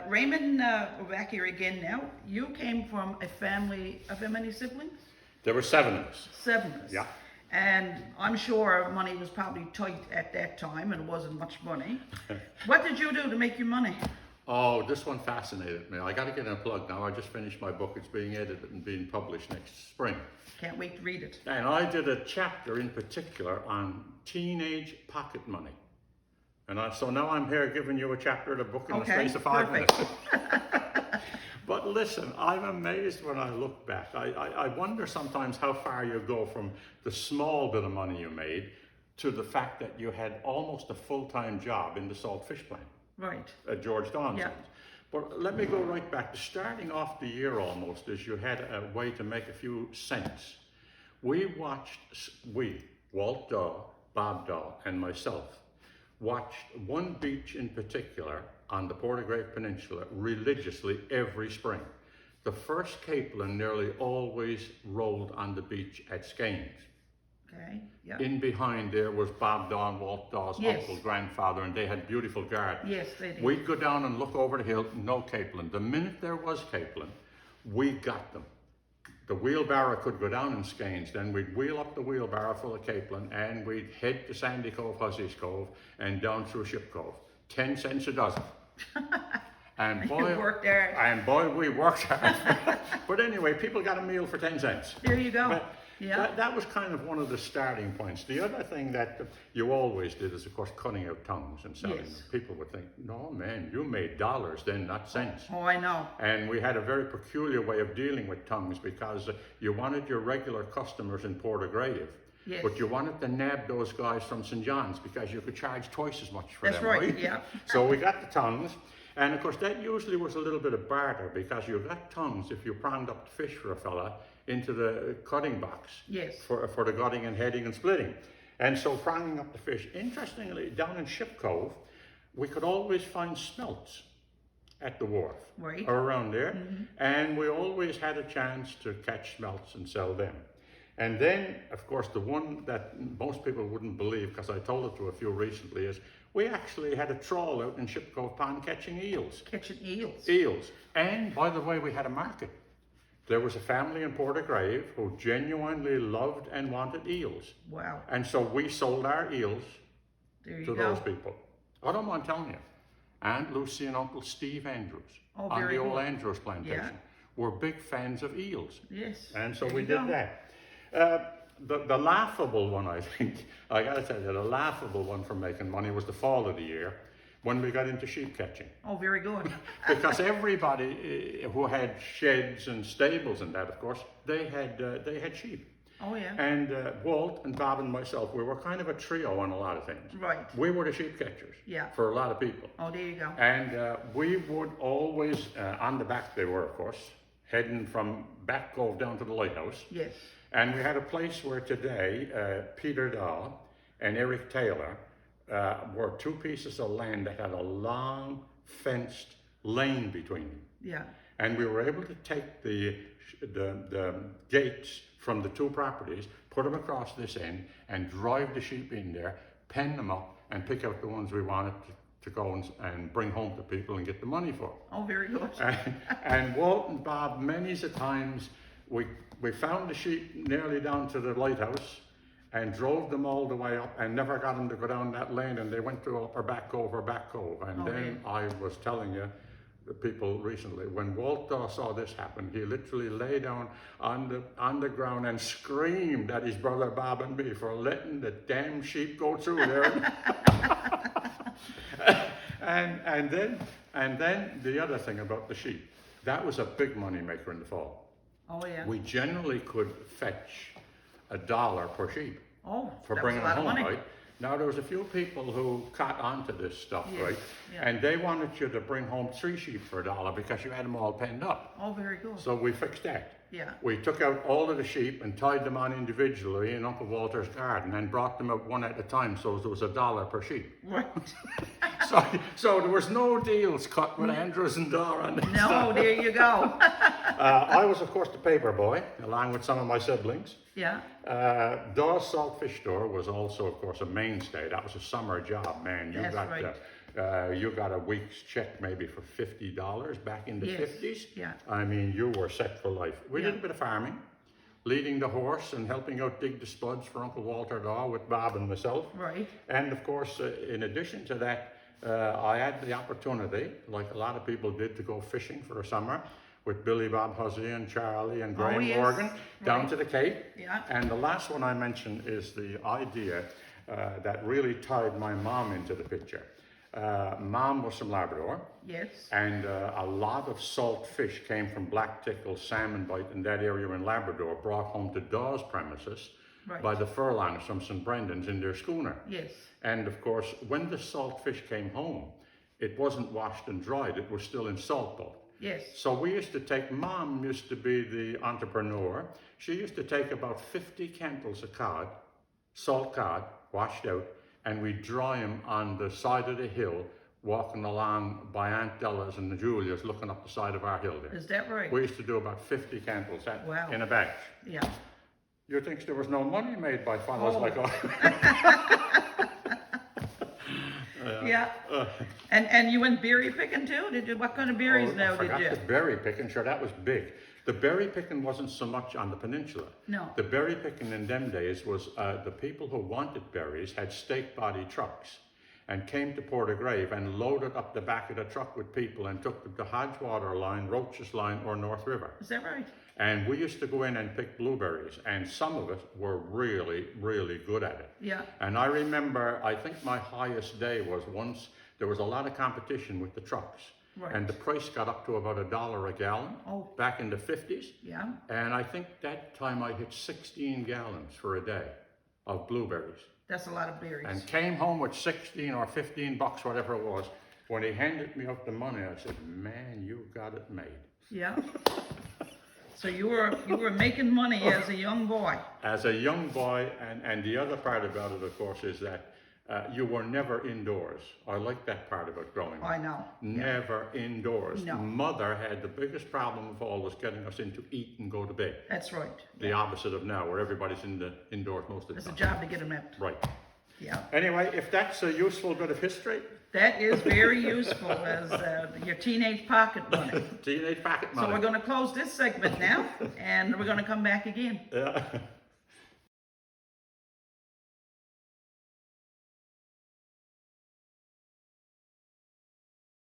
Raymond, we're back here again now. You came from a family of how many siblings? There were 7 of us. 7 of us. Yeah. And I'm sure money was probably tight at that time and it wasn't much money. What did you do to make your money? Oh, this one fascinated me. I got to get in a plug now. I just finished my book. It's being edited and being published next spring. Can't wait to read it. And I did a chapter in particular on teenage pocket money. And so now I'm here giving you a chapter of the book in the space of 5 minutes. But listen, I'm amazed when I look back. I wonder sometimes how far you go from the small bit of money you made to the fact that you had almost a full-time job in the salt fish plant. Right. At George Donson's. Yeah. But let me go right back to starting off the year almost as you had a way to make a few cents. Walt Daw, Bob Daw, and myself, watched one beach in particular on the Portagrave Peninsula religiously every spring. The first capelin nearly always rolled on the beach at Skanes. Okay, yeah. In behind there was Bob Daw and Walt Daw's uncle, grandfather, and they had beautiful gardens. Yes, they did. We'd go down and look over the hill, no capelin. The minute there was capelin, we got them. The wheelbarrow could go down in Skanes, then we'd wheel up the wheelbarrow full of capelin and we'd head to Sandy Cove, Hussey's Cove, and down through Ship Cove. 10 cents a dozen. And boy, You worked hard. We worked hard. But anyway, people got a meal for 10 cents. There you go. But yeah. that was kind of one of the starting points. The other thing that you always did is, of course, cutting out tongues and selling them. People would think, no, man, you made dollars then, not cents. Oh, I know. And we had a very peculiar way of dealing with tongues because you wanted your regular customers in Portagrave. Yes. But you wanted to nab those guys from St. John's because you could charge twice as much for That's them, right, yeah. So we got the tongues. And of course, that usually was a little bit of barter because you got tongues if you pronged up the fish for a fella into the cutting box. Yes. For the gutting and heading and splitting. And so pronging up the fish. Interestingly, down in Ship Cove, we could always find smelts at the wharf. Right. Or around there. Mm-hmm. And we always had a chance to catch smelts and sell them. And then, of course, the one that most people wouldn't believe, because I told it to a few recently, is we actually had a trawl out in Ship Cove Pond catching eels. Catching eels. Eels. And, by the way, we had a market. There was a family in Portagrave who genuinely loved and wanted eels. Wow. And so we sold our eels to those people. I don't mind telling you, Aunt Lucy and Uncle Steve Andrews on the old Andrews plantation were big fans of eels. Yes. And so we did that. The laughable one, I think, I gotta tell you, the laughable one for making money was the fall of the year when we got into sheep catching. Oh, very good. Because everybody who had sheds and stables and that, of course, they had sheep. Oh, yeah. And Walt and Bob and myself, we were kind of a trio on a lot of things. Right. We were the sheep catchers. Yeah. For a lot of people. Oh, there you go. And we would always, on the back they were, of course, heading from Back Cove down to the lighthouse. Yes. And we had a place where today Peter Daw and Eric Taylor were 2 pieces of land that had a long fenced lane between them. Yeah. And we were able to take the gates from the 2 properties, put them across this end, and drive the sheep in there, pen them up, and pick out the ones we wanted to go and bring home to people and get the money for. Oh, very good. And Walt and Bob, many's a times, we found the sheep nearly down to the lighthouse and drove them all the way up and never got them to go down that lane, and they went through Upper Back Cove or Back Cove. And then I was telling you, the people recently, when Walt Daw saw this happen, he literally lay down on the ground and screamed at his brother Bob and me for letting the damn sheep go through there. and then the other thing about the sheep, that was a big money maker in the fall. Oh, yeah. We generally could fetch $1 per sheep. Oh, for that bringing was a lot them of home, money. right? Now there was a few people who caught on to this stuff, Yes, right? yeah. And they wanted you to bring home 3 sheep for $1 because you had them all penned up. Oh, very good. So we fixed that. Yeah. We took out all of the sheep and tied them on individually in Uncle Walter's garden and brought them out one at a time, so there was $1 per sheep. Right. So there was no deals cut with Andrews and Daw on this No, stuff. there you go. I was, of course, the paper boy, along with some of my siblings. Yeah. Daw's Salt Fish Store was also, of course, a mainstay. That was a summer job, man. You That's got right. You got a week's check maybe for $50 back in the Yes, 50s. yeah. I mean, you were set for life. We Yeah. did a bit of farming, leading the horse and helping out dig the spuds for Uncle Walter Daw with Bob and myself. Right. And of course, in addition to that, I had the opportunity, like a lot of people did, to go fishing for a summer with Billy Bob Hussey and Charlie and Graham yes, Morgan down right. to the Cape. Yeah. And the last one I mentioned is the idea that really tied my mom into the picture. Mom was from Labrador. Yes. And a lot of salt fish came from black tickle, salmon bite in that area in Labrador, brought home to Dawes premises Right. by the furlongers from St. Brendan's in their schooner. Yes. And of course, when the salt fish came home, it wasn't washed and dried, it was still in salt bulk. Yes. So we used to take, Mom used to be the entrepreneur, she used to take about 50 cantles of cod, salt cod, washed out, and we'd dry them on the side of the hill, walking along by Aunt Della's and the Julia's, looking up the side of our hill there. Is that right? We used to do about 50 cantles Wow. in a batch. Yeah. You think there was no money made by fellows Oh. like us? Yeah. And you went berry picking too? Did you? What kind of berries now I forgot did you? the berry picking, sure, that was big. The berry picking wasn't so much on the peninsula. No. The berry picking in them days was the people who wanted berries had stake body trucks and came to Portagrave and loaded up the back of the truck with people and took them to Hodgewater Line, Roach's Line, or North River. Is that right? And we used to go in and pick blueberries, and some of us were really, really good at it. Yeah. And I remember, I think my highest day was once, there was a lot of competition with the trucks. Right. And the price got up to about $1 a gallon Oh. back in the 50s. Yeah. And I think that time I hit 16 gallons for a day of blueberries. That's a lot of berries. And came home with 16 or 15 bucks, whatever it was. When he handed me up the money, I said, man, you got it made. Yeah. So you were making money as a young boy. As a young boy, and the other part about it, of course, is that you were never indoors. I like that part about growing up. I know. Yeah. Never indoors. No. Mother had the biggest problem of all was getting us in to eat and go to bed. That's right. The opposite of now, where everybody's indoors most of the It's a time. job to get them out. Right. Yeah. Anyway, if that's a useful bit of history, That is very useful as your teenage pocket money. teenage pocket So money. we're going to close this segment now, and we're going to come back again. Yeah.